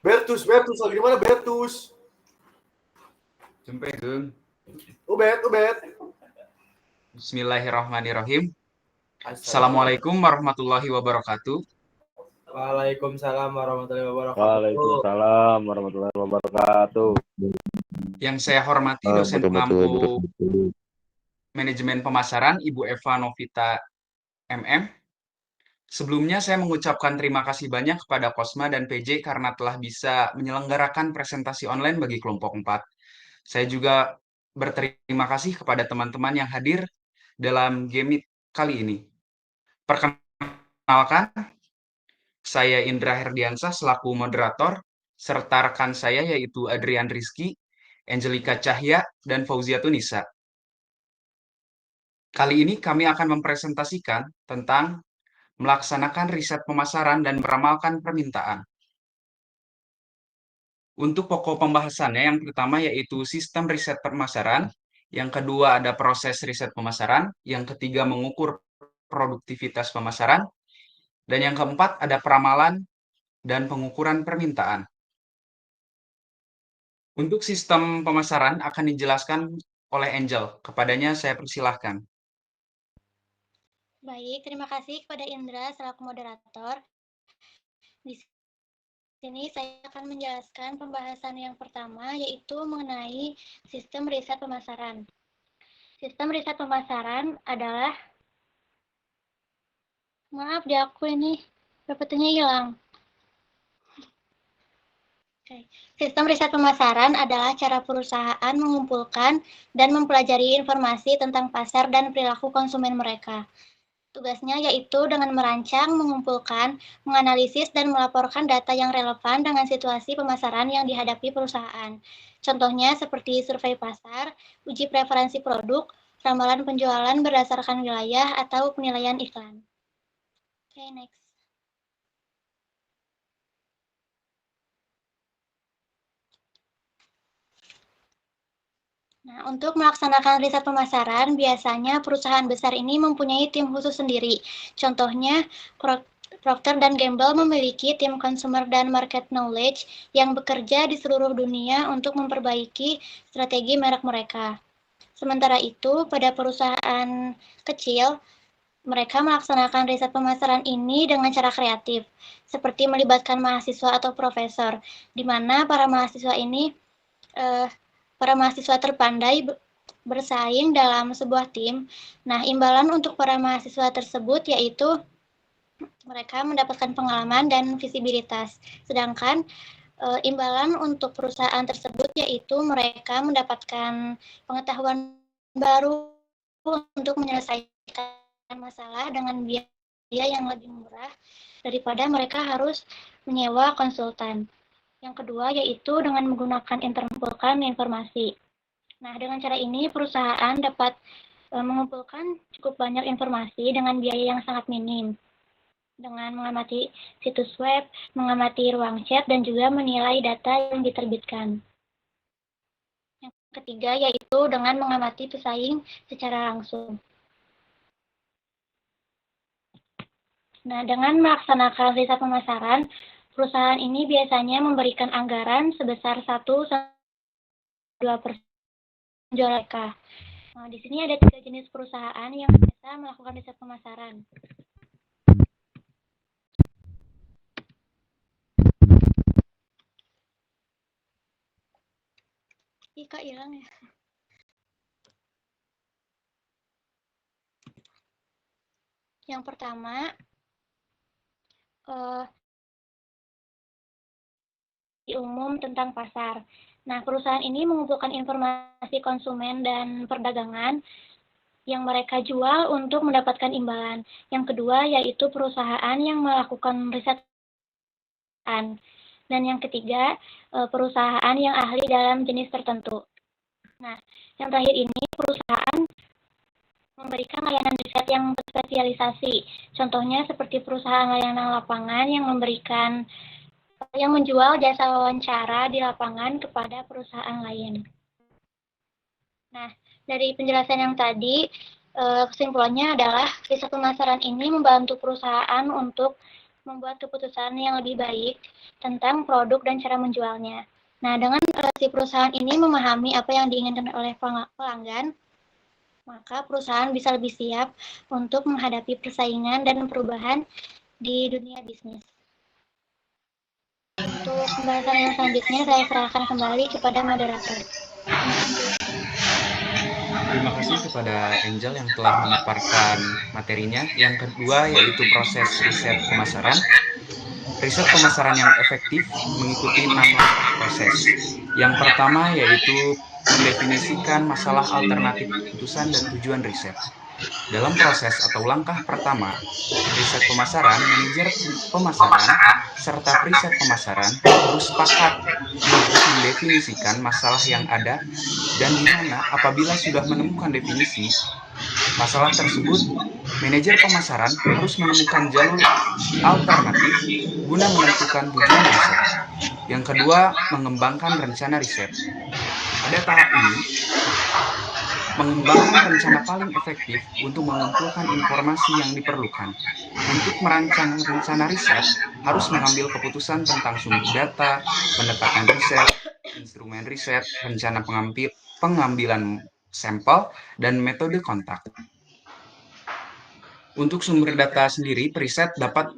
Bertus, lagi di mana Bertus? Jumpai, Gung. Ubed. Bismillahirrahmanirrahim. Assalamualaikum. Assalamualaikum warahmatullahi wabarakatuh. Waalaikumsalam warahmatullahi wabarakatuh. Waalaikumsalam warahmatullahi wabarakatuh. Yang saya hormati dosen Betul. pengampu manajemen pemasaran Ibu Eva Novita MM. Sebelumnya saya mengucapkan terima kasih banyak kepada Kosma dan PJ karena telah bisa menyelenggarakan presentasi online bagi kelompok 4. Saya juga berterima kasih kepada teman-teman yang hadir dalam Game Meet kali ini. Perkenalkan, saya Indra Herdiansah selaku moderator, serta rekan saya yaitu Adrian Rizky, Angelika Cahya, dan Fauzia Tunisa. Kali ini kami akan mempresentasikan tentang melaksanakan riset pemasaran dan meramalkan permintaan. Untuk pokok pembahasannya, yang pertama yaitu sistem riset pemasaran, yang kedua ada proses riset pemasaran, yang ketiga mengukur produktivitas pemasaran, dan yang keempat ada peramalan dan pengukuran permintaan. Untuk sistem pemasaran akan dijelaskan oleh Angel. Kepadanya saya persilahkan. Baik, terima kasih kepada Indra selaku moderator. Di sini saya akan menjelaskan pembahasan yang pertama, yaitu mengenai sistem riset pemasaran. Sistem riset pemasaran adalah, maaf di aku ini, PPT-nya hilang. Sistem riset pemasaran adalah cara perusahaan mengumpulkan dan mempelajari informasi tentang pasar dan perilaku konsumen mereka. Tugasnya yaitu dengan merancang, mengumpulkan, menganalisis, dan melaporkan data yang relevan dengan situasi pemasaran yang dihadapi perusahaan. Contohnya seperti survei pasar, uji preferensi produk, ramalan penjualan berdasarkan wilayah, atau penilaian iklan. Oke, next. Nah, untuk melaksanakan riset pemasaran, biasanya perusahaan besar ini mempunyai tim khusus sendiri. Contohnya, Procter & Gamble memiliki tim consumer dan market knowledge yang bekerja di seluruh dunia untuk memperbaiki strategi merek mereka. Sementara itu, pada perusahaan kecil, mereka melaksanakan riset pemasaran ini dengan cara kreatif, seperti melibatkan mahasiswa atau profesor, di mana para mahasiswa terpandai bersaing dalam sebuah tim. Nah, imbalan untuk para mahasiswa tersebut yaitu mereka mendapatkan pengalaman dan visibilitas. Sedangkan imbalan untuk perusahaan tersebut yaitu mereka mendapatkan pengetahuan baru untuk menyelesaikan masalah dengan biaya yang lebih murah daripada mereka harus menyewa konsultan. Yang kedua yaitu dengan menggunakan mengumpulkan informasi. Nah, dengan cara ini perusahaan dapat mengumpulkan cukup banyak informasi dengan biaya yang sangat minim. Dengan mengamati situs web, mengamati ruang chat, dan juga menilai data yang diterbitkan. Yang ketiga yaitu dengan mengamati pesaing secara langsung. Nah, dengan melaksanakan riset pemasaran, perusahaan ini biasanya memberikan anggaran sebesar 1-2% penjualan mereka. Nah, di sini ada 3 jenis perusahaan yang bisa melakukan riset pemasaran. Kak hilang ya. Yang pertama, umum tentang pasar. Nah, perusahaan ini mengumpulkan informasi konsumen dan perdagangan yang mereka jual untuk mendapatkan imbalan. Yang kedua yaitu perusahaan yang melakukan riset. Dan yang ketiga, perusahaan yang ahli dalam jenis tertentu. Nah, yang terakhir ini perusahaan memberikan layanan riset yang berspesialisasi. Contohnya seperti perusahaan layanan lapangan yang menjual jasa wawancara di lapangan kepada perusahaan lain. Nah, dari penjelasan yang tadi, kesimpulannya adalah riset pemasaran ini membantu perusahaan untuk membuat keputusan yang lebih baik tentang produk dan cara menjualnya. Nah, dengan si perusahaan ini memahami apa yang diinginkan oleh pelanggan, maka perusahaan bisa lebih siap untuk menghadapi persaingan dan perubahan di dunia bisnis. Untuk pembahasan yang selanjutnya, saya serahkan kembali kepada moderator. Terima kasih kepada Angel yang telah memaparkan materinya. Yang kedua yaitu proses riset pemasaran. Riset pemasaran yang efektif mengikuti 6 langkah proses. Yang pertama yaitu mendefinisikan masalah alternatif keputusan dan tujuan riset. Dalam proses atau langkah pertama, riset pemasaran, manajer pemasaran, serta periset pemasaran harus sepakat untuk mendefinisikan masalah yang ada dan di mana apabila sudah menemukan definisi masalah tersebut, manajer pemasaran harus menemukan jalur alternatif guna menentukan tujuan riset. Yang kedua, mengembangkan rencana riset. Pada tahap ini, mengembangkan rencana paling efektif untuk mengumpulkan informasi yang diperlukan. Untuk merancang rencana riset, harus mengambil keputusan tentang sumber data, pendekatan riset, instrumen riset, rencana pengambilan sampel, dan metode kontak. Untuk sumber data sendiri, periset dapat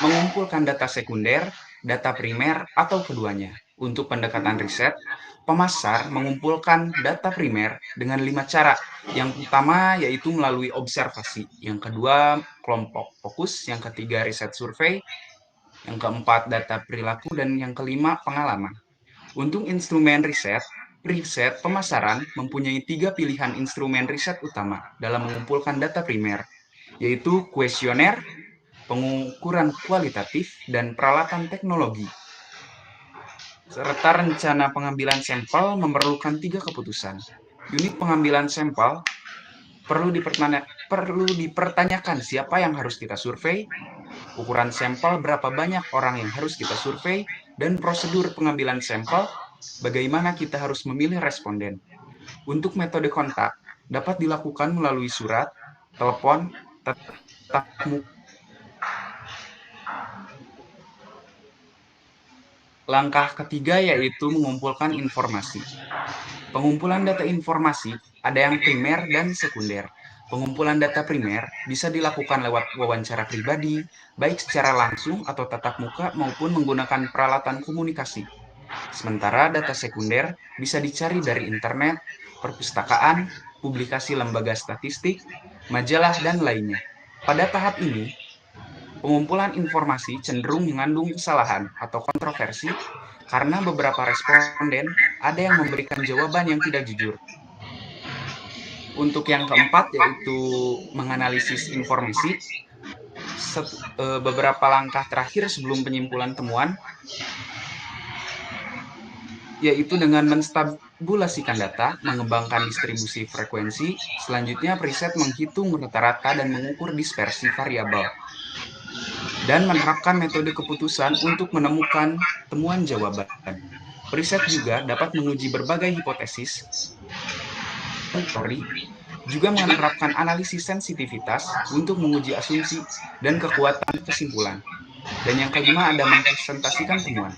mengumpulkan data sekunder, data primer, atau keduanya. Untuk pendekatan riset, pemasar mengumpulkan data primer dengan 5 cara. Yang pertama yaitu melalui observasi, yang kedua kelompok fokus, yang ketiga riset survei, yang keempat data perilaku, dan yang kelima pengalaman. Untuk instrumen riset pemasaran mempunyai 3 pilihan instrumen riset utama dalam mengumpulkan data primer, yaitu kuesioner, pengukuran kualitatif, dan peralatan teknologi. Serta rencana pengambilan sampel memerlukan 3 keputusan. Unit pengambilan sampel perlu dipertanyakan siapa yang harus kita survei, ukuran sampel berapa banyak orang yang harus kita survei, dan prosedur pengambilan sampel, bagaimana kita harus memilih responden. Untuk metode kontak, dapat dilakukan melalui surat, telepon, tatap muka. Langkah ketiga yaitu mengumpulkan informasi. Pengumpulan data informasi ada yang primer dan sekunder. Pengumpulan data primer bisa dilakukan lewat wawancara pribadi, baik secara langsung atau tatap muka maupun menggunakan peralatan komunikasi. Sementara data sekunder bisa dicari dari internet, perpustakaan, publikasi lembaga statistik, majalah, dan lainnya. Pada tahap ini, pengumpulan informasi cenderung mengandung kesalahan atau kontroversi karena beberapa responden ada yang memberikan jawaban yang tidak jujur. Untuk yang keempat yaitu menganalisis informasi. Beberapa langkah terakhir sebelum penyimpulan temuan yaitu dengan menstabulasikan data, mengembangkan distribusi frekuensi, selanjutnya periset menghitung rata-rata dan mengukur dispersi variabel, dan menerapkan metode keputusan untuk menemukan temuan jawaban. Periset juga dapat menguji berbagai hipotesis, juga menerapkan analisis sensitivitas untuk menguji asumsi dan kekuatan kesimpulan. Dan yang kelima ada mempresentasikan temuan.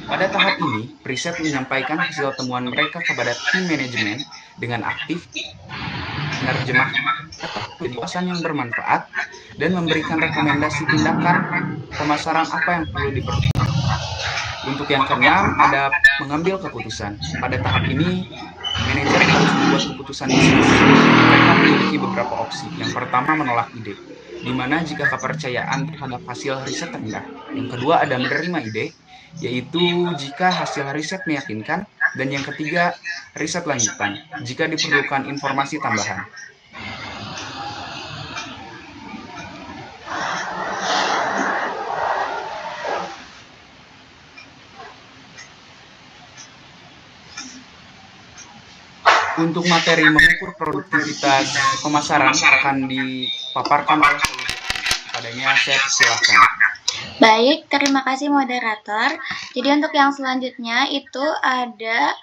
Pada tahap ini, periset menyampaikan hasil temuan mereka kepada tim manajemen dengan aktif, menerjemahkan penjelasan yang bermanfaat, dan memberikan rekomendasi tindakan pemasaran apa yang perlu diperlukan. Untuk yang keenam, ada mengambil keputusan. Pada tahap ini, manajer harus membuat keputusan bisnis. Mereka memiliki beberapa opsi. Yang pertama, menolak ide, di mana jika kepercayaan terhadap hasil riset rendah. Yang kedua, ada menerima ide, yaitu jika hasil riset meyakinkan. Dan yang ketiga, riset lanjutan, jika diperlukan informasi tambahan. Untuk materi mengukur produktivitas pemasaran akan dipaparkan oleh kepadanya. Saya silakan. Baik, terima kasih moderator. Jadi untuk yang selanjutnya itu ada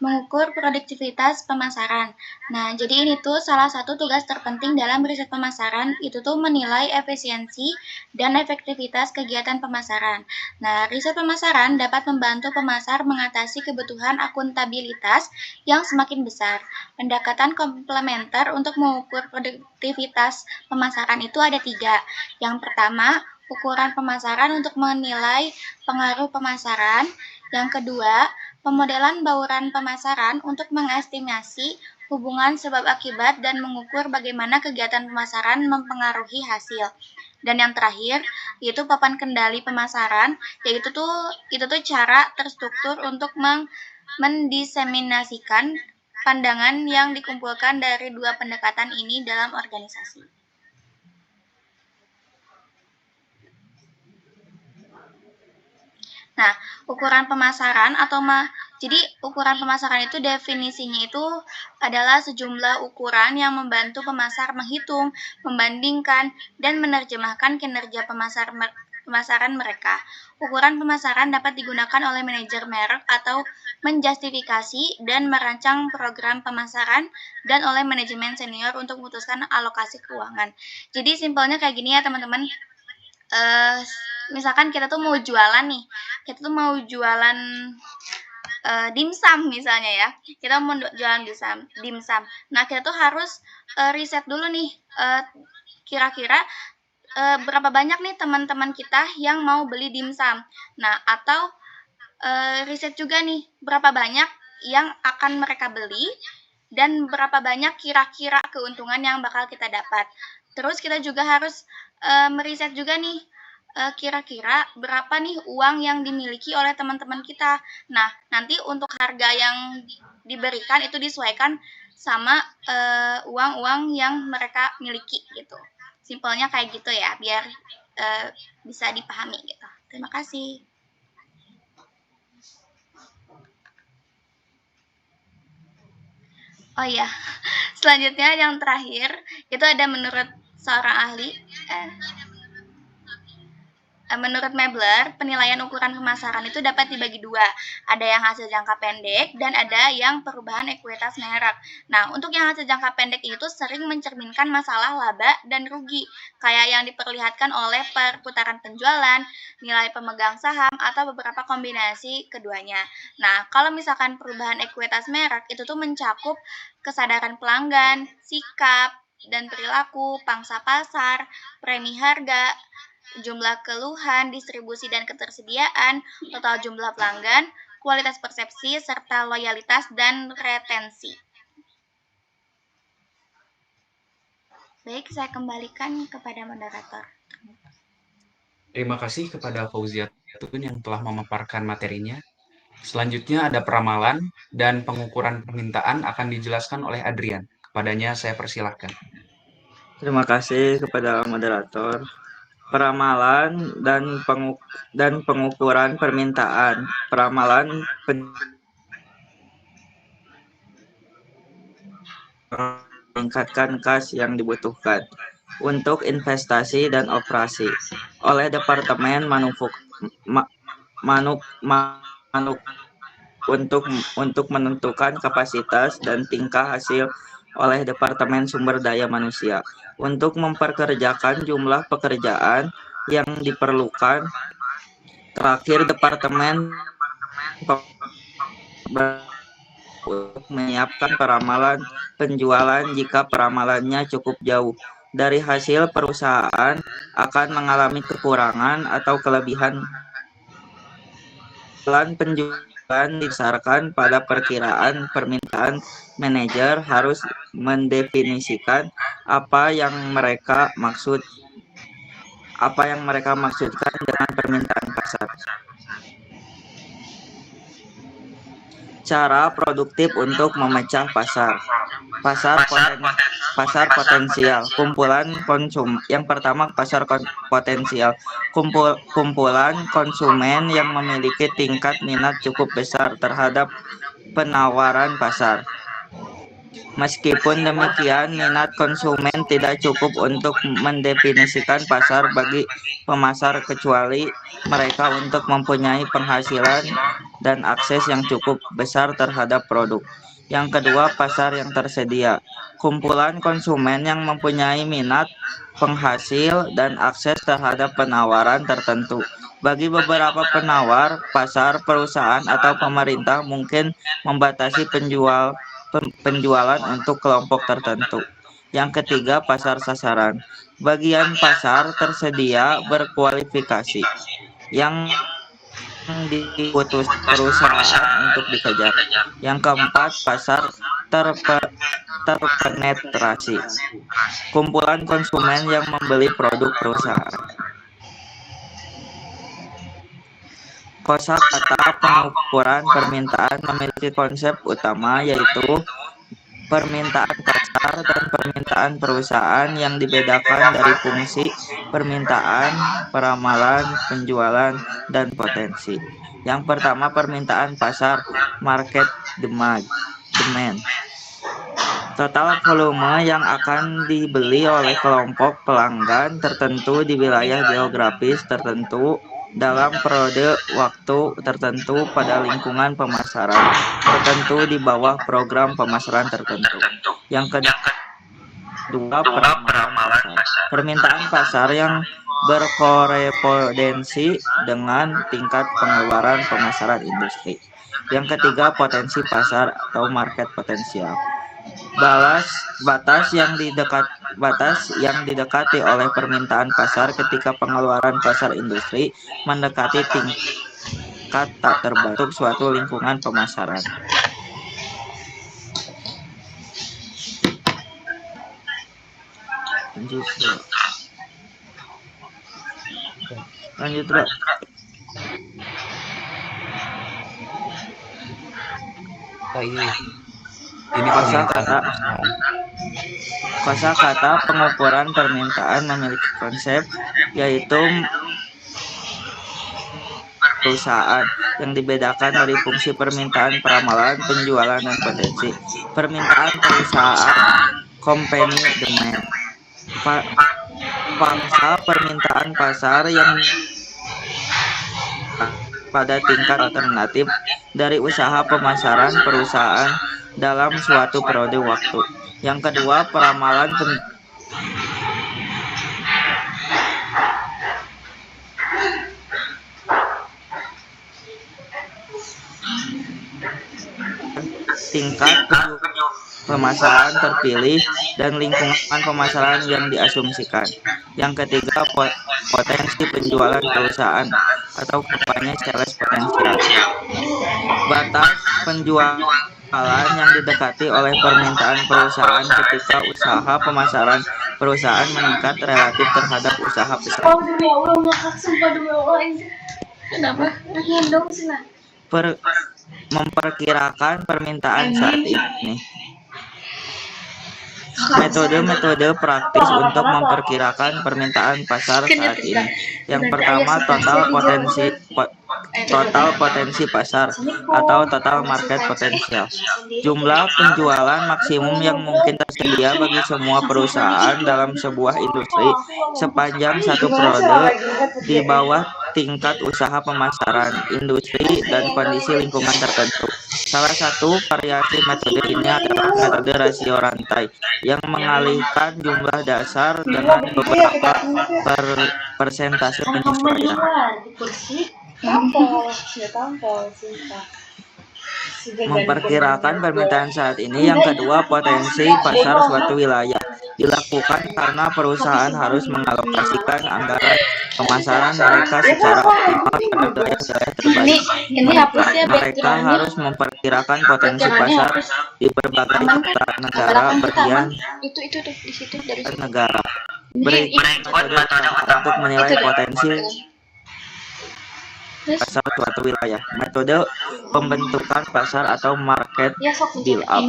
mengukur produktivitas pemasaran. Nah, jadi ini tuh salah satu tugas terpenting dalam riset pemasaran, itu tuh menilai efisiensi dan efektivitas kegiatan pemasaran. Nah, riset pemasaran dapat membantu pemasar mengatasi kebutuhan akuntabilitas yang semakin besar. Pendekatan komplementer untuk mengukur produktivitas pemasaran itu ada 3. Yang pertama, ukuran pemasaran untuk menilai pengaruh pemasaran. Yang kedua, pemodelan bauran pemasaran untuk mengestimasi hubungan sebab akibat dan mengukur bagaimana kegiatan pemasaran mempengaruhi hasil. Dan yang terakhir, yaitu papan kendali pemasaran, yaitu tuh cara terstruktur untuk mendiseminasikan pandangan yang dikumpulkan dari 2 pendekatan ini dalam organisasi. Nah, ukuran pemasaran jadi ukuran pemasaran itu definisinya itu adalah sejumlah ukuran yang membantu pemasar menghitung, membandingkan, dan menerjemahkan kinerja pemasaran mereka. Ukuran pemasaran dapat digunakan oleh manajer merek atau menjustifikasi dan merancang program pemasaran dan oleh manajemen senior untuk memutuskan alokasi keuangan. Jadi simpelnya kayak gini ya teman-teman. Misalkan kita tuh mau jualan nih, kita tuh mau jualan dimsum misalnya ya, kita mau jualan dimsum. Nah, kita tuh harus riset dulu nih, kira-kira berapa banyak nih teman-teman kita yang mau beli dimsum. Nah, atau riset juga nih, berapa banyak yang akan mereka beli dan berapa banyak kira-kira keuntungan yang bakal kita dapat. Terus kita juga harus meriset juga nih, kira-kira berapa nih uang yang dimiliki oleh teman-teman kita. Nah, nanti untuk harga yang diberikan itu disesuaikan sama uang-uang yang mereka miliki gitu. Simpelnya kayak gitu ya, biar bisa dipahami gitu. Terima kasih. Oh iya, selanjutnya yang terakhir itu ada menurut seorang ahli. Menurut Mebler, penilaian ukuran pemasaran itu dapat dibagi 2. Ada yang hasil jangka pendek dan ada yang perubahan ekuitas merek. Nah, untuk yang hasil jangka pendek itu sering mencerminkan masalah laba dan rugi, kayak yang diperlihatkan oleh perputaran penjualan, nilai pemegang saham, atau beberapa kombinasi keduanya. Nah, kalau misalkan perubahan ekuitas merek itu tuh mencakup kesadaran pelanggan, sikap dan perilaku, pangsa pasar, premi harga, jumlah keluhan, distribusi dan ketersediaan, total jumlah pelanggan, kualitas persepsi, serta loyalitas dan retensi. Baik, saya kembalikan kepada moderator. Terima kasih kepada Fauziatun yang telah memaparkan materinya. Selanjutnya ada peramalan dan pengukuran permintaan akan dijelaskan oleh Adrian. Kepadanya saya persilahkan. Terima kasih kepada moderator. Peramalan dan pengukuran permintaan. Peramalan meningkatkan kas yang dibutuhkan untuk investasi dan operasi oleh Departemen untuk menentukan kapasitas dan tingkah hasil oleh Departemen Sumber Daya Manusia untuk memperkerjakan jumlah pekerjaan yang diperlukan. Terakhir, Departemen untuk menyiapkan peramalan penjualan jika peramalannya cukup jauh dari hasil perusahaan akan mengalami kekurangan atau kelebihan. Plan penjualan didasarkan pada perkiraan permintaan. Manajer harus mendefinisikan apa yang mereka maksudkan dengan permintaan pasar. Cara produktif untuk memecah pasar. Pasar potensial. Kumpulan konsumen. Yang pertama, pasar potensial. Kumpulan konsumen yang memiliki tingkat minat cukup besar terhadap penawaran pasar. Meskipun demikian, minat konsumen tidak cukup untuk mendefinisikan pasar bagi pemasar kecuali mereka untuk mempunyai penghasilan dan akses yang cukup besar terhadap produk. Yang kedua, pasar yang tersedia. Kumpulan konsumen yang mempunyai minat, penghasil, dan akses terhadap penawaran tertentu. Bagi beberapa penawar, pasar, perusahaan, atau pemerintah mungkin membatasi penjualan untuk kelompok tertentu. Yang ketiga, pasar sasaran. Bagian pasar tersedia berkualifikasi yang diputus perusahaan untuk dikejar. Yang keempat, pasar terpenetrasi. Kumpulan konsumen yang membeli produk perusahaan. Kosakata pengukuran permintaan memiliki konsep utama yaitu permintaan pasar dan permintaan perusahaan yang dibedakan dari fungsi permintaan, peramalan, penjualan, dan potensi. Yang pertama, permintaan pasar, market demand. Total volume yang akan dibeli oleh kelompok pelanggan tertentu di wilayah geografis tertentu dalam periode waktu tertentu pada lingkungan pemasaran tertentu di bawah program pemasaran tertentu. Yang kedua, peramalan pasar. Permintaan pasar yang berkorespondensi dengan tingkat pengeluaran pemasaran industri. Yang ketiga, potensi pasar atau market potensial. Batas yang didekati oleh permintaan pasar ketika pengeluaran pasar industri mendekati tingkat tak terbentuk suatu lingkungan pemasaran. Lanjut, Bro. Ini kosakata pengukuran permintaan memiliki konsep yaitu perusahaan yang dibedakan dari fungsi permintaan, peramalan, penjualan, dan potensi. Permintaan perusahaan, company demand. Pangsa permintaan pasar yang pada tingkat alternatif dari usaha pemasaran perusahaan dalam suatu periode waktu. Yang kedua, peramalan tingkat pemasaran terpilih dan lingkungan pemasaran yang diasumsikan. Yang ketiga, potensi penjualan perusahaan atau kampanye sales potensial. Batas penjualan yang didekati oleh permintaan perusahaan ketika usaha pemasaran perusahaan meningkat relatif terhadap usaha pesaing. Memperkirakan permintaan saat ini. Metode-metode praktis untuk memperkirakan permintaan pasar saat ini. Yang pertama, total potensi pasar atau total market potensial. Jumlah penjualan maksimum yang mungkin tersedia bagi semua perusahaan dalam sebuah industri sepanjang satu periode di bawah tingkat usaha pemasaran industri dan kondisi lingkungan tertentu. Salah satu variasi metode ini adalah metode rasio rantai yang mengalihkan jumlah dasar dengan beberapa persentase penyesuaian. Memperkirakan permintaan saat ini. Yang kedua, potensi pasar suatu wilayah dilakukan karena perusahaan harus mengalokasikan anggaran pemasaran mereka secara optimal pada wilayah-wilayah terbaik. Mereka harus memperkirakan potensi pasar di berbagai negara bagian negara. Berikut metode untuk menilai potensi pasar suatu wilayah. Metode pembentukan pasar atau market build-up.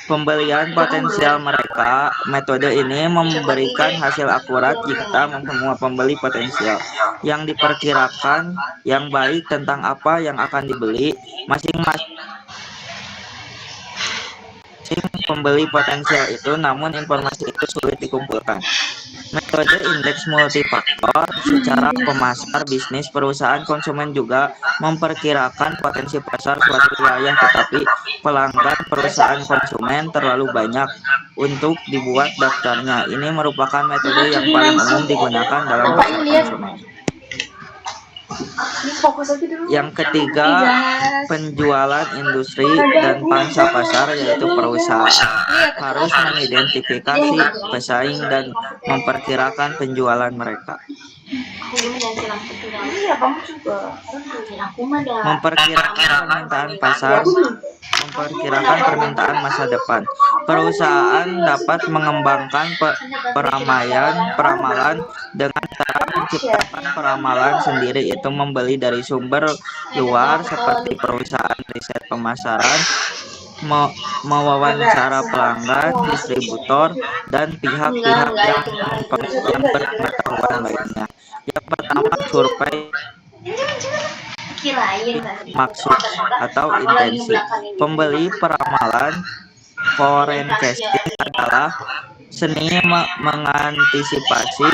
Pembelian potensial mereka. Metode ini memberikan hasil akurat jika semua pembeli potensial yang diperkirakan yang baik tentang apa yang akan dibeli. Masing-masing pembeli potensial itu, namun informasi itu sulit dikumpulkan. Metode indeks multifaktor secara pemasar, bisnis, perusahaan, konsumen juga memperkirakan potensi pasar suatu wilayah, tetapi pelanggan, perusahaan, konsumen terlalu banyak untuk dibuat daftarnya. Ini merupakan metode yang paling umum digunakan dalam pasar konsumen. Yang ketiga, penjualan industri dan pangsa pasar, yaitu perusahaan harus mengidentifikasi pesaing dan memperkirakan penjualan mereka. Memperkirakan permintaan pasar, memperkirakan permintaan masa depan. Perusahaan dapat mengembangkan peramalan dengan cara menciptakan peramalan sendiri, itu membeli dari sumber luar seperti perusahaan riset pemasaran, mewawancara pelanggan, distributor, dan pihak-pihak yang berpengetahuan lainnya. Yang pertama, survei maksud atau intensi. Pembeli peramalan forecasting adalah seni mengantisipasi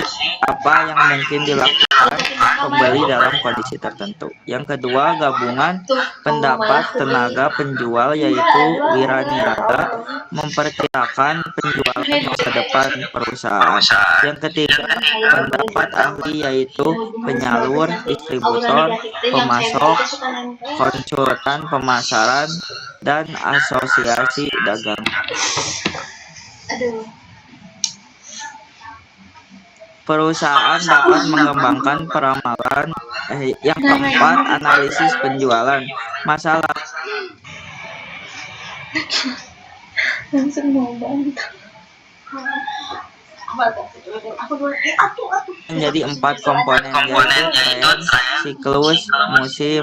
apa yang mungkin dilakukan pembeli dalam kondisi tertentu. Yang kedua, gabungan pendapat tenaga penjual, yaitu wiraniaga, memperkirakan penjualan masa depan perusahaan. Yang ketiga, pendapat ahli, yaitu penyalur, distributor, pemasok, konsultan pemasaran, dan asosiasi dagang. Perusahaan dapat mengembangkan peramalan. Yang keempat, analisis penjualan. Masalah menjadi 4 komponen, yaitu tren, siklus, musim,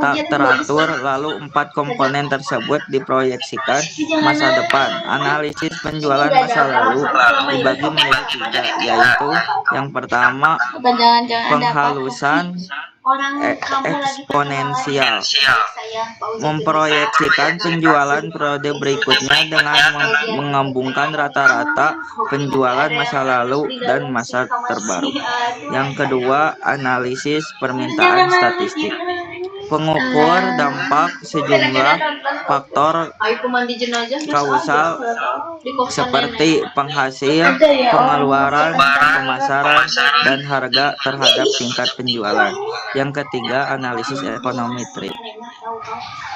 tak teratur. Lalu 4 komponen tersebut diproyeksikan masa depan. Analisis penjualan masa lalu dibagi menjadi 3, yaitu yang pertama, penghalusan eksponensial, memproyeksikan penjualan periode berikutnya dengan menggabungkan rata-rata penjualan masa lalu dan masa terbaru. Yang kedua, analisis permintaan statistik, pengukur dampak sejumlah faktor kausal seperti penghasil, pengeluaran, pemasaran, dan harga terhadap tingkat penjualan. Yang ketiga, analisis ekonometri,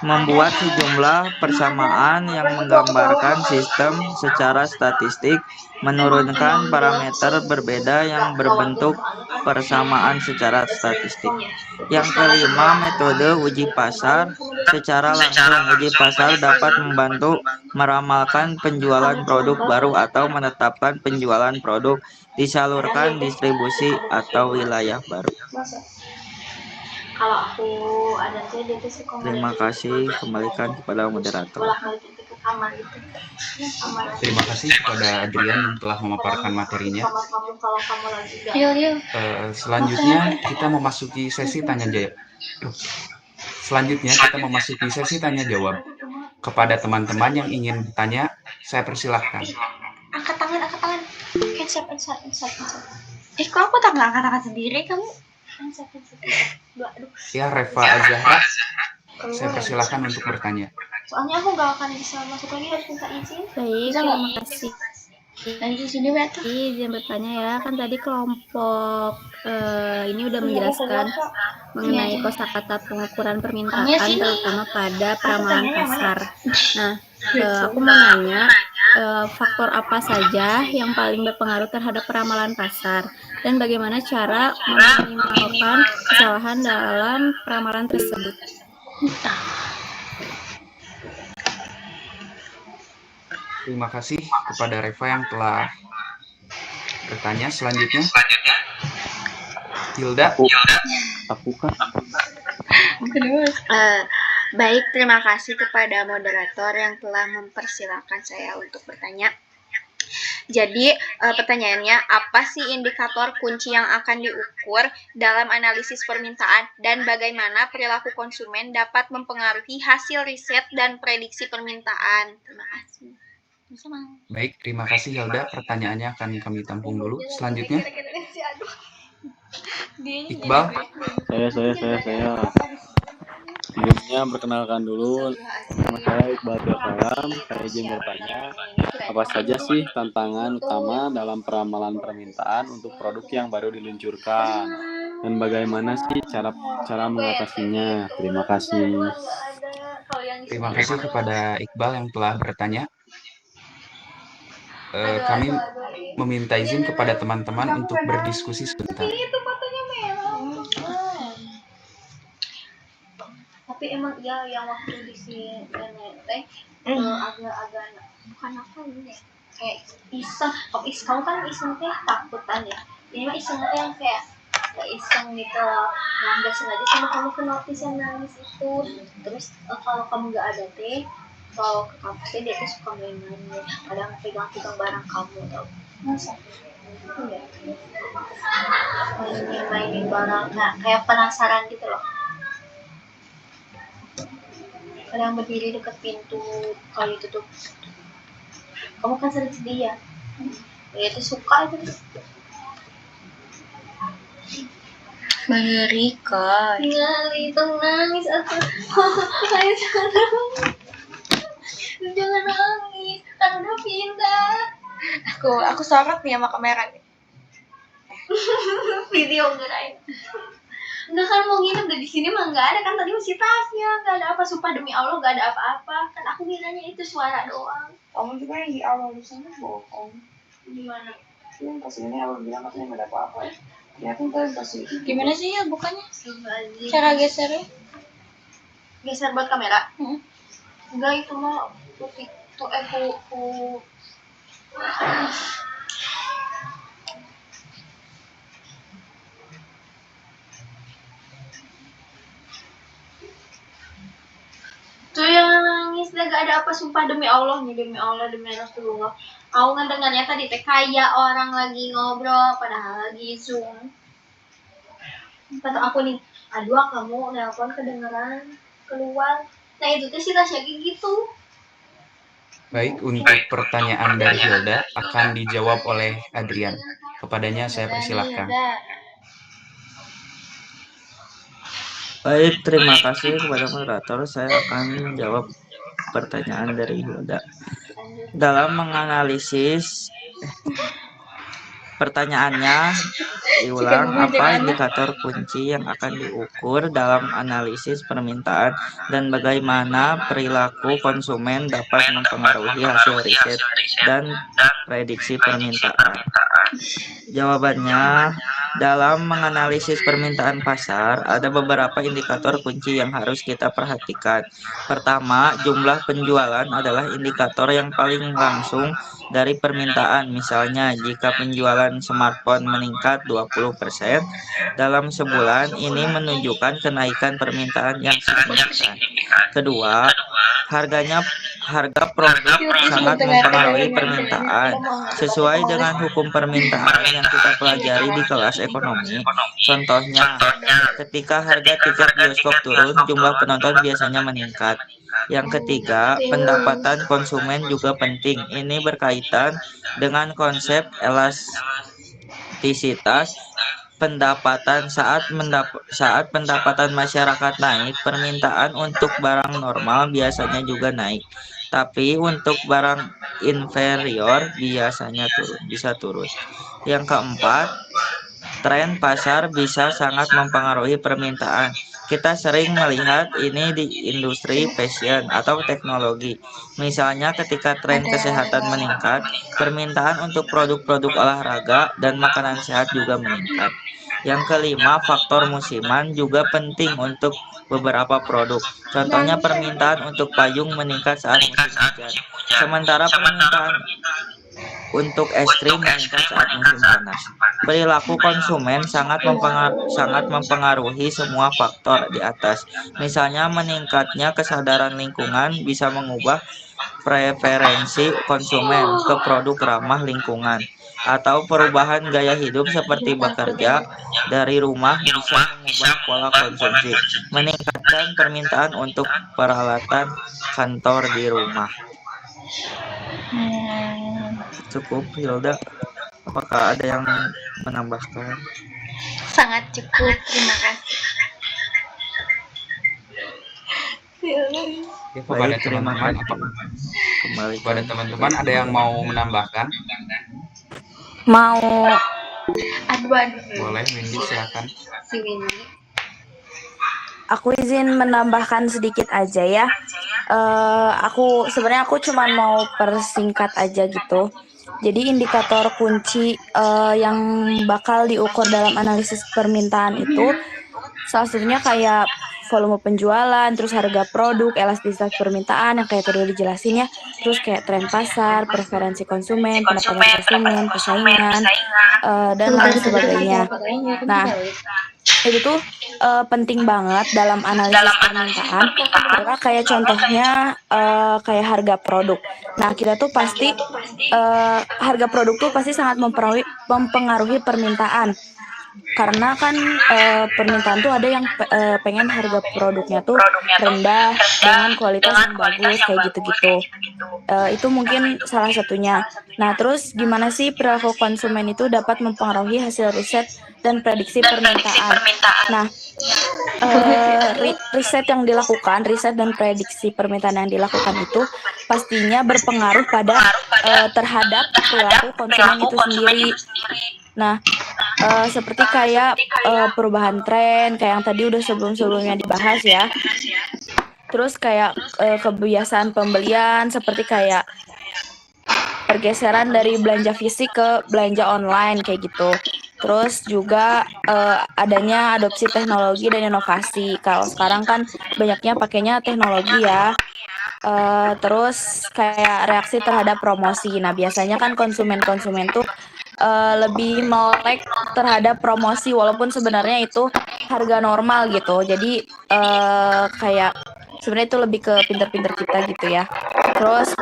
membuat sejumlah persamaan yang menggambarkan sistem secara statistik, menurunkan parameter berbeda yang berbentuk persamaan secara statistik. Yang kelima, metode uji pasar secara langsung. Uji pasar dapat membantu meramalkan penjualan produk baru atau menetapkan penjualan produk disalurkan distribusi atau wilayah baru. Terima kasih, kembalikan kepada moderator. Terima kasih kepada Adrian yang telah memaparkan materinya. Selanjutnya kita memasuki sesi tanya jawab. Kepada teman-teman yang ingin bertanya, saya persilahkan. Angkat tangan. Kok aku tak angkat tangan sendiri, kamu? Ya, Reva Azahra, saya persilahkan untuk bertanya. Soalnya aku nggak akan bisa masuk lagi, harus minta izin. Baik, terima kasih. Nanti sini Beto. Izin bertanya ya, kan tadi kelompok ini udah menjelaskan mengenai kosakata pengukuran permintaan, terutama pada peramalan pasar. Nah, aku mau nanya, faktor apa saja yang paling berpengaruh terhadap peramalan pasar, dan bagaimana cara meminimalkan kesalahan dalam peramalan tersebut? Terima kasih kepada Reva yang telah bertanya. Selanjutnya, Hilda. Aku kan. Baik, terima kasih kepada moderator yang telah mempersilahkan saya untuk bertanya. Jadi, pertanyaannya, apa sih indikator kunci yang akan diukur dalam analisis permintaan, dan bagaimana perilaku konsumen dapat mempengaruhi hasil riset dan prediksi permintaan? Terima kasih. Baik, terima kasih Hilda. Pertanyaannya akan kami tampung dulu. Selanjutnya, Iqbal. Saya. Sebelumnya perkenalkan dulu, nama saya Iqbal Salam. Saya izin bertanya, apa saja sih tantangan utama dalam peramalan permintaan untuk produk yang baru diluncurkan? Dan bagaimana sih cara mengatasinya? Terima kasih. Terima kasih kepada Iqbal yang telah bertanya. Kami meminta izin kepada teman-teman untuk berdiskusi sebentar. Tapi emang ya yang waktu di sini teh agak-agak bukan apa ini kayak iseng. Kamu kan iseng teh takutan ya. Ini mah iseng teh yang kayak iseng gitu yang nggak sengaja sama kamu ke notis yang nangis itu. Terus kalau kamu nggak ada teh, kalau ke kampusnya dia tuh suka main-main, kadang pegang-pegang barang kamu tau. Masa? Iya. Mainin barang, nah, kayak penasaran gitu loh. Kadang berdiri dekat pintu, kalau ditutup. Kamu kan sering sedih ya? Ya itu suka itu. Mengerikan. Ngali itu nangis aku. Jangan nangis, kan udah pindah. Aku sorot nih sama kamera nih. Video ngerain. Enggak kan mau nginep udah di sini mah enggak ada kan tadi masih tasnya, enggak ada apa, sumpah demi Allah enggak ada apa-apa. Kan aku ngiranya itu suara doang. Kamu juga yang di awal di sana bohong. Gimana? Yang pas ini awal bilang katanya nggak ada apa-apa ya. Ya kan tadi kasih. Gimana sih ya bukannya? Cara gesernya? Geser buat kamera? Enggak itu mah putih tuh tuh yang nangis dah gak ada apa sumpah demi Allah nih demi Rasulullah. Aku ngedengarnya tadi teh kayak orang lagi ngobrol padahal lagi Zoom. Kata aku nih, aduh kamu nelpon kedengeran keluar. Nah itu teh si Tasya gitu. Baik, untuk pertanyaan dari Hilda akan dijawab oleh Adrian. Kepadanya saya persilahkan. Baik, terima kasih kepada moderator. Saya akan menjawab pertanyaan dari Hilda. Dalam menganalisis pertanyaannya, diulang, apa indikator kunci yang akan diukur dalam analisis permintaan dan bagaimana perilaku konsumen dapat mempengaruhi hasil riset dan prediksi permintaan? Jawabannya, dalam menganalisis permintaan pasar, ada beberapa indikator kunci yang harus kita perhatikan. Pertama, jumlah penjualan adalah indikator yang paling langsung dari permintaan. Misalnya, jika penjualan smartphone meningkat 20% dalam sebulan, ini menunjukkan kenaikan permintaan yang signifikan. Kedua, harga produk sangat mempengaruhi permintaan. Sesuai dengan hukum permintaan yang kita pelajari di kelas ekonomi, contohnya, ketika harga tiket bioskop turun, jumlah penonton biasanya meningkat. Yang ketiga, pendapatan konsumen juga penting. Ini berkaitan dengan konsep elastisitas pendapatan. Saat pendapatan masyarakat naik, permintaan untuk barang normal biasanya juga naik. Tapi untuk barang inferior biasanya bisa turun. Yang keempat, tren pasar bisa sangat mempengaruhi permintaan. Kita sering melihat ini di industri fashion atau teknologi. Misalnya ketika tren kesehatan meningkat, permintaan untuk produk-produk olahraga dan makanan sehat juga meningkat. Yang kelima, faktor musiman juga penting untuk beberapa produk. Contohnya permintaan untuk payung meningkat saat musim hujan. Sementara permintaan untuk es krim meningkat saat musim panas. Perilaku konsumen sangat mempengaruhi semua faktor di atas. Misalnya meningkatnya kesadaran lingkungan bisa mengubah preferensi konsumen ke produk ramah lingkungan. Atau perubahan gaya hidup seperti bekerja dari rumah bisa mengubah pola konsumsi, meningkatkan permintaan untuk peralatan kantor di rumah. cukup, Hilda. Apakah ada yang menambahkan? Sangat cukup, terima kasih. Ya, kepada Baik, terima teman-teman, kasih. Kembali kepada teman-teman ada yang mau menambahkan? Mau Boleh, Windy, silakan. aku izin menambahkan sedikit aja ya. Aku sebenarnya cuma mau persingkat aja gitu. Jadi indikator kunci yang bakal diukur dalam analisis permintaan itu salah satunya kayak volume penjualan, terus harga produk, elastisitas permintaan yang kayak tadi udah dijelasin ya, terus kayak tren pasar, preferensi konsumen, pendapatan konsumen, persaingan, dan lain sebagainya. Nah, itu tuh penting banget dalam analisis permintaan karena kayak contohnya kayak harga produk. Nah, kita tuh pasti harga produk tuh pasti sangat mempengaruhi permintaan. Karena kan permintaan tuh ada yang pengen harga produknya tuh rendah dengan kualitas yang bagus kayak gitu-gitu. Itu mungkin salah satunya. Nah, terus gimana sih perilaku konsumen itu dapat mempengaruhi hasil riset dan prediksi permintaan? Nah, riset dan prediksi permintaan yang dilakukan itu pastinya berpengaruh pada terhadap perilaku konsumen itu sendiri. Nah, seperti kayak perubahan tren, kayak yang tadi udah sebelumnya dibahas ya. Terus kayak kebiasaan pembelian, seperti kayak pergeseran dari belanja fisik ke belanja online kayak gitu. Terus juga adanya adopsi teknologi dan inovasi. Kalau sekarang kan banyaknya pakainya teknologi ya. Terus kayak reaksi terhadap promosi. Nah, biasanya kan konsumen tuh lebih melek terhadap promosi walaupun sebenarnya itu harga normal gitu. Jadi kayak sebenarnya itu lebih ke pinter-pinter kita gitu ya. Terus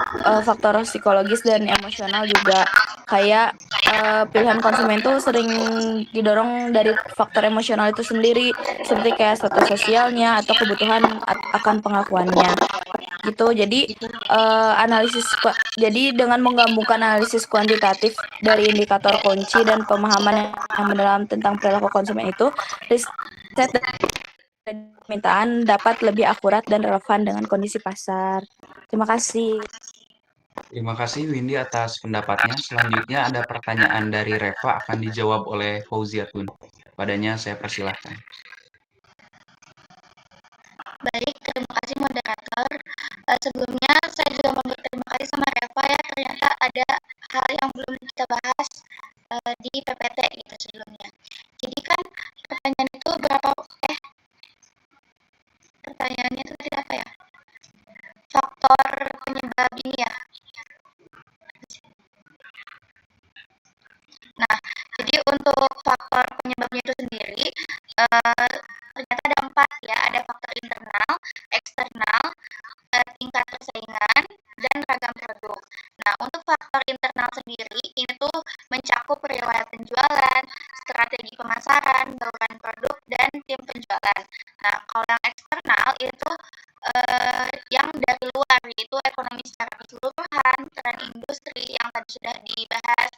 faktor psikologis dan emosional juga kayak pilihan konsumen tuh sering didorong dari faktor emosional itu sendiri seperti kayak status sosialnya atau kebutuhan akan pengakuannya gitu. Jadi jadi dengan menggabungkan analisis kuantitatif dari indikator kunci dan pemahaman yang mendalam tentang perilaku konsumen itu, riset dan permintaan dapat lebih akurat dan relevan dengan kondisi pasar. Terima kasih. Terima kasih Windy atas pendapatnya. Selanjutnya ada pertanyaan dari Reva akan dijawab oleh Fauziatun. Padanya saya persilahkan. Baik, terima kasih moderator. Sebelumnya saya juga mau berterima kasih sama Reva ya, ternyata ada hal yang belum kita bahas di PPT gitu sebelumnya. Jadi kan pertanyaannya itu tadi apa ya? Faktor penyebab ini ya. Nah, jadi untuk faktor penyebabnya itu sendiri ternyata ada 4 ya, ada faktor internal, eksternal, tingkat persaingan, dan ragam produk. Nah, untuk faktor internal sendiri, ini tuh mencakup riwayat penjualan, strategi pemasaran, bauran produk, dan tim penjualan. Nah, kalau yang eksternal itu yang dari luar, yaitu ekonomi secara keseluruhan, tren industri yang tadi sudah dibahas,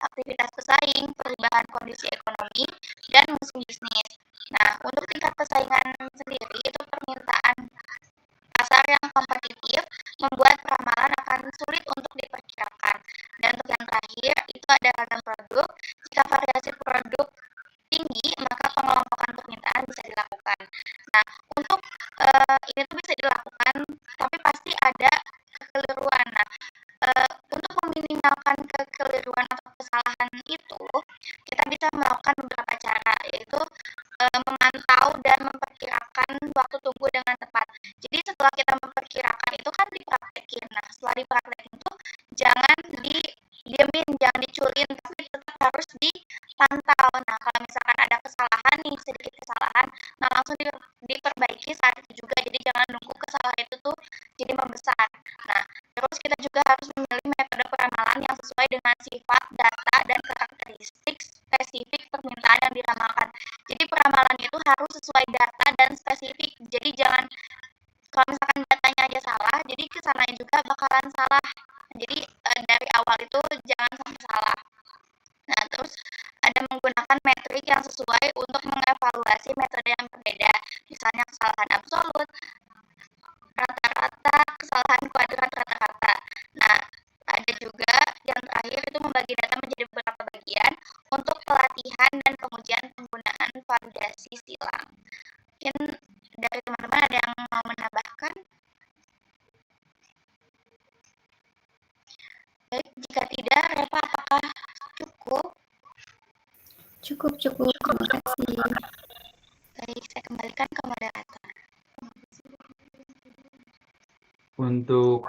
aktivitas pesaing, perubahan kondisi ekonomi, dan musim bisnis. Nah, untuk tingkat persaingan sendiri, itu permintaan pasar yang kompetitif membuat peramalan akan sulit untuk diperkirakan. Dan untuk yang terakhir, itu ada ragam produk. Jika variasi produk tinggi, maka pengelompokan permintaan bisa dilakukan. Nah, untuk ini tuh bisa dilakukan, tapi pasti ada kekeliruan. Nah, untuk meminimalkan kekeliruan atau kesalahan itu, kita bisa melakukan beberapa cara, yaitu memantau dan memperkirakan waktu tunggu dengan tepat. Jadi setelah kita memperkirakan itu kan dipraktekin. Nah, setelah dipraktekin itu jangan didiemin, jangan diculin, tapi tetap harus dipantau. Nah, kalau misalkan ada kesalahan nih, sedikit kesalahan, nah langsung diperbaiki saat itu juga. Jadi jangan nunggu kesalahan itu tuh jadi membesar. Nah, terus kita juga harus memilih metode peramalan yang sesuai dengan sifat, data, dan karakteristik spesifik permintaan yang diramalkan. Jadi peramalan itu harus sesuai data dan spesifik. Jadi jangan, kalau misalkan datanya aja salah, jadi kesananya juga bakalan salah. Jadi dari awal itu jangan yang sesuai untuk mengevaluasi metode yang berbeda, misalnya kesalahan absolut, rata-rata, kesalahan kuadrat rata-rata. Nah, ada juga yang terakhir itu membagi data menjadi beberapa bagian untuk pelatihan dan pengujian penggunaan validasi silang. Mungkin dari teman-teman ada yang mau menambahkan? Baik, jika tidak, Reva, apakah cukup? Cukup. Terima kasih. Baik, saya kembalikan ke moderator. Untuk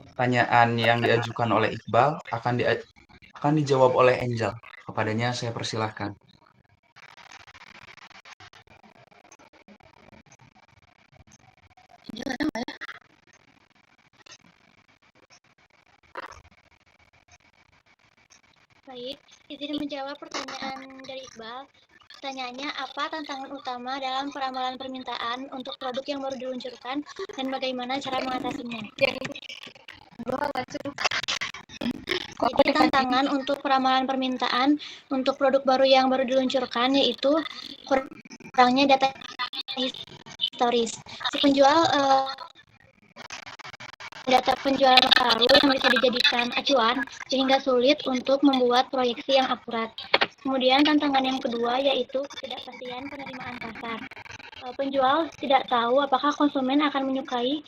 pertanyaan yang diajukan oleh Iqbal akan dijawab oleh Angel. Kepadanya saya persilahkan. Baik, izin menjawab pertanyaan dari Iqbal. Pertanyaannya, apa tantangan utama dalam peramalan permintaan untuk produk yang baru diluncurkan dan bagaimana cara mengatasinya? Jadi tantangan untuk peramalan permintaan untuk produk baru yang baru diluncurkan yaitu kurangnya data historis. Si penjual data penjualan baru yang bisa dijadikan acuan sehingga sulit untuk membuat proyeksi yang akurat. Kemudian tantangan yang kedua yaitu ketidakpastian penerimaan pasar. Penjual tidak tahu apakah konsumen akan menyukai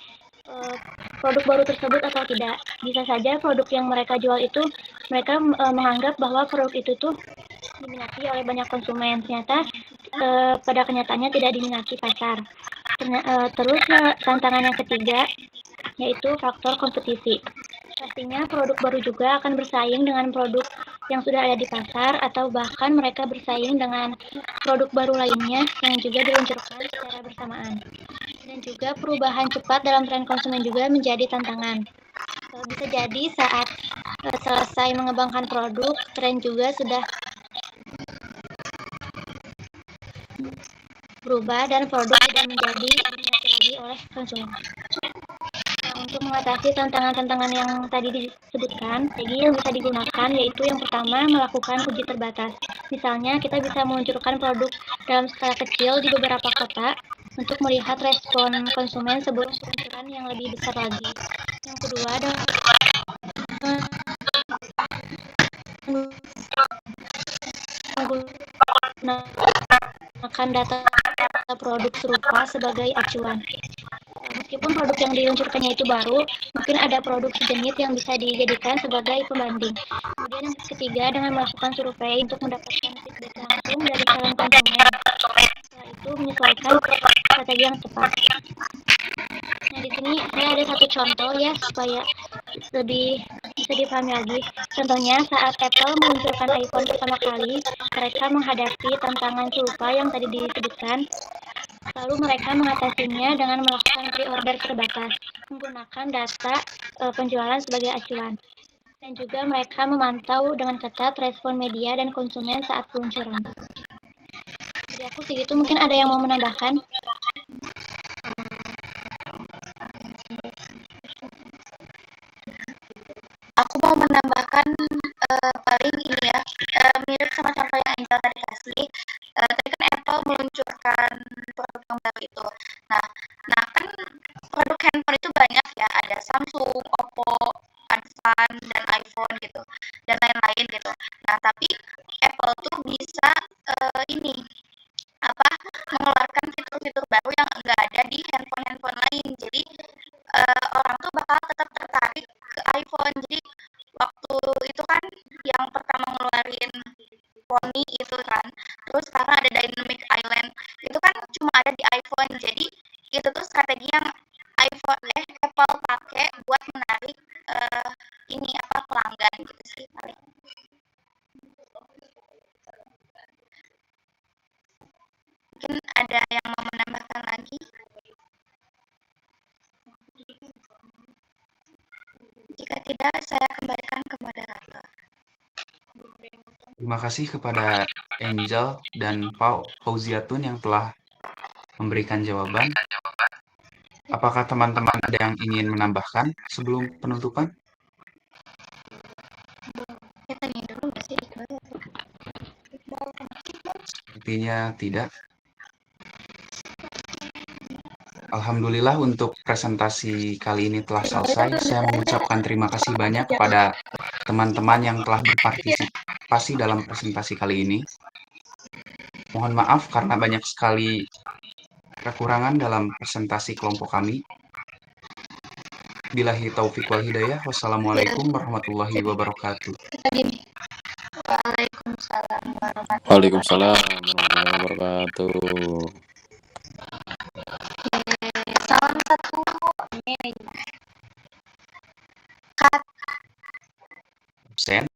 produk baru tersebut atau tidak. Bisa saja produk yang mereka jual itu mereka menganggap bahwa produk itu tuh diminati oleh banyak konsumen. Ternyata pada kenyataannya tidak diminati pasar. Terus tantangan yang ketiga yaitu faktor kompetisi. Pastinya produk baru juga akan bersaing dengan produk yang sudah ada di pasar atau bahkan mereka bersaing dengan produk baru lainnya yang juga diluncurkan secara bersamaan. Dan juga perubahan cepat dalam tren konsumen juga menjadi tantangan. Bisa jadi saat selesai mengembangkan produk, tren juga sudah berubah dan produk sudah menjadi diminati lagi oleh konsumen. Untuk mengatasi tantangan-tantangan yang tadi disebutkan, strategi yang bisa digunakan yaitu yang pertama melakukan uji terbatas. Misalnya kita bisa meluncurkan produk dalam skala kecil di beberapa kota untuk melihat respon konsumen sebelum peluncuran yang lebih besar lagi. Yang kedua adalah menggunakan data produk serupa sebagai acuan. Meskipun produk yang diluncurkannya itu baru, mungkin ada produk sejenis yang bisa dijadikan sebagai pembanding. Kemudian yang ketiga, dengan melakukan survei untuk mendapatkan feedback langsung dari calon konsumen. Setelah itu menyesuaikan strategi yang tepat. Nah, di sini saya ada satu contoh ya supaya lebih bisa dipahami lagi. Contohnya saat Apple meluncurkan iPhone pertama kali, mereka menghadapi tantangan serupa yang tadi disebutkan. Lalu mereka mengatasinya dengan melakukan pre-order terbatas, menggunakan data penjualan sebagai acuan. Dan juga mereka memantau dengan ketat respon media dan konsumen saat peluncuran. Jadi aku segitu, mungkin ada yang mau menambahkan? Aku mau menambahkan paling ini ya, mirip sama contoh yang Angel tadi kasih. Tadi kan Apple meluncurkan produk yang baru itu. Nah kan produk handphone itu banyak ya, ada Samsung, Oppo, Advan, dan iPhone gitu, dan lain-lain gitu. Nah tapi Apple tuh bisa ini mengeluarkan fitur-fitur baru yang enggak ada di handphone lain. Jadi orang tuh bakal tetap tertarik ke iPhone. Jadi waktu itu kan yang pertama ngeluarin Pony itu kan, terus sekarang ada Dynamic Island, itu kan cuma ada di iPhone. Jadi itu tuh strategi yang Apple pakai buat menarik pelanggan gitu sih paling. Mungkin ada yang mau menambahkan lagi? Jika tidak, saya kembalikan ke moderator. Terima kasih kepada Angel dan Fauziatun yang telah memberikan jawaban. Apakah teman-teman ada yang ingin menambahkan sebelum penutupan? Kita tanya dulu nggak sih? Sepertinya tidak. Alhamdulillah untuk presentasi kali ini telah selesai. Saya mengucapkan terima kasih banyak kepada teman-teman yang telah berpartisipasi dalam presentasi kali ini. Mohon maaf karena banyak sekali kekurangan dalam presentasi kelompok kami. Billahi taufiq wal hidayah. Wassalamualaikum warahmatullahi wabarakatuh. Waalaikumsalam warahmatullahi wabarakatuh. Salam satu manajemen. Absen.